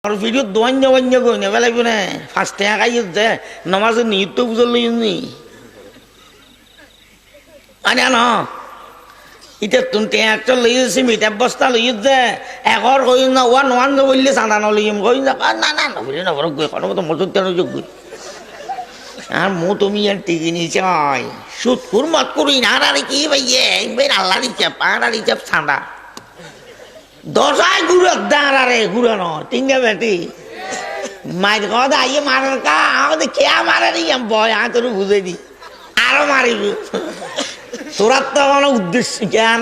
আর video দোয়ান্য বান্য গই নেবে লাগবে না ফার্স্ট টাকা খাই যে নমাজের নিহিত বুঝল লইনি মানে না এটা তুমি একটা লইছি মিঠা বস্তা লই যে এঘর কই না ওয়ান ওয়ান বললে চাঁদা নলিম কই না না না নবলি নবর গই কোনো মতো মজুদ দেন যোগ্য আর মো তুমি আর টিকি নিছে হয় সুদ কুরমত করি না আর কি ভাইয়ে একবার আল্লাহ দিচ্ছে পাড়া দিচ্ছে চাঁদা দশায় ঘুরত দাঁড়ারে ঘুরানো টিঙ্গা বেটি মায়ের কথা আইয়ে মারার কা আমাদের খেয়া মারারি বয় তোর বুঝে দি আরো মারিব তোরার তো কোনো উদ্দেশ্য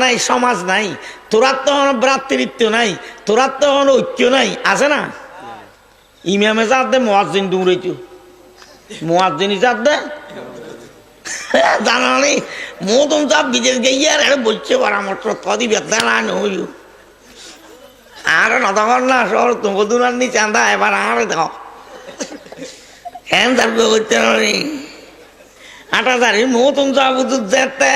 নাই সমাজ নাই তোরার তো কোনো ভ্রাতৃত্ব নাই তোরার তো কোনো ঐক্য নাই আছে না ইমামে চাপ দে মোয়াজ্জিন দৌড়েছু মোয়াজ্জিনই চাপ দে জানানি মতন চাপ বিদেশ গিয়ে আর বলছে পরামর্শ কদি বেদা না নইও আর নতকর না সর তোমার দুনার নি চাঁদা এবার আর দেখো হ্যাঁ তারপরে করতে পারি ৮,০০০ মতন চাপ যেতে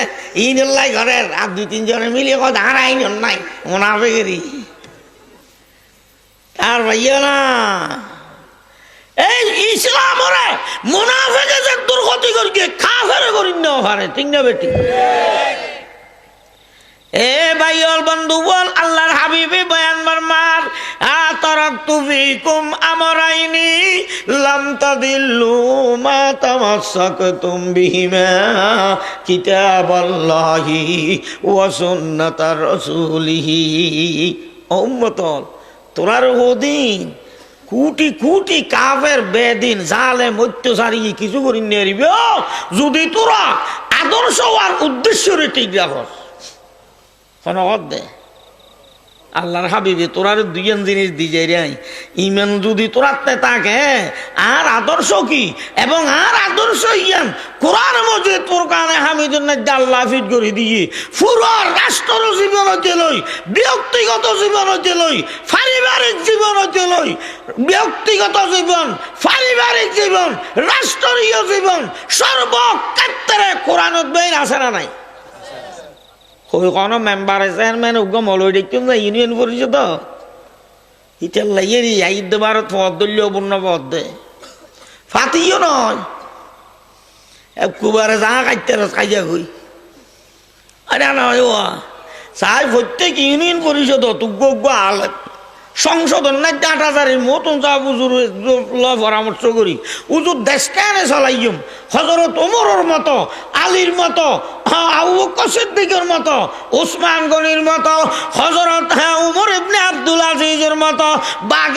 ইনলাই ঘরের আর ২-৩ জনে মিলিয়ে কথা আর আইন নাই মোনাফেকেরই আর ভাইয়া না এই ইসলাম ওরে মুনাফিকে যে দুর্গতি করি কাফেরে করি না পারে ঠিক না বেটি এ ভাইয়াল বন্ধু বল আল্লাহর হাবিবে বয়ান মারমার আতারাকতু ফিকুম আমরাইনি লাম তাদিল্লু মা তামাসসাকতুম বিহিমা কিতাবাল্লাহি ওয়া সুন্নাতার রাসূলিহি উম্মত তোরার ওদিন কোটি কোটি কাফের বেদিন জালেম অত্যাচারী কিছু করি নেরিব যদি তোরা আদর্শ আর উদ্দেশ্যরে ঠিক রাখস দে আল্লাহর হাবিবে তোরার দুইজন জিনিস দিয়ে রে ইমান যদি তোরাতে থাকে আর আদর্শ কি এবং আর আদর্শ ইয়ান কোরআন মধ্যে তোর কানে হামিদুন আল্লাহ ফিট করে দিয়ে পুরো রাষ্ট্র জীবনতে লই ব্যক্তিগত জীবনতে লই পারিবারিক জীবনতে লই ব্যক্তিগত জীবন পারিবারিক জীবন রাষ্ট্রীয় জীবন সর্বক্ষেত্রে কোরআনত বই আছে না নাই কোনো মেম্বার চেয়ারম্যান উগ্র মলয় দেখুন না ইউনিয়ন পরিষদ ইটার লাইয়েরই আইদ ভারত পদ দলীয় পূর্ণ পদ দে ফাতিও নয় কুবারে যা কাটতে খাইয়া কই আরে নয় ও চাই প্রত্যেক ইউনিয়ন পরিষদ তুগ্গ আলে সংশোধন না ৮,০০০ মতন যা উজুর পরামর্শ করি উজুর দেশকে আনে চলাইম হজরত ওমরের মতো আলীর মতো আবু বকর সিদ্দিকের মতো ওসমান গনির মতো হজরত উমর ইবনে আব্দুল আজিজের মতো বাগে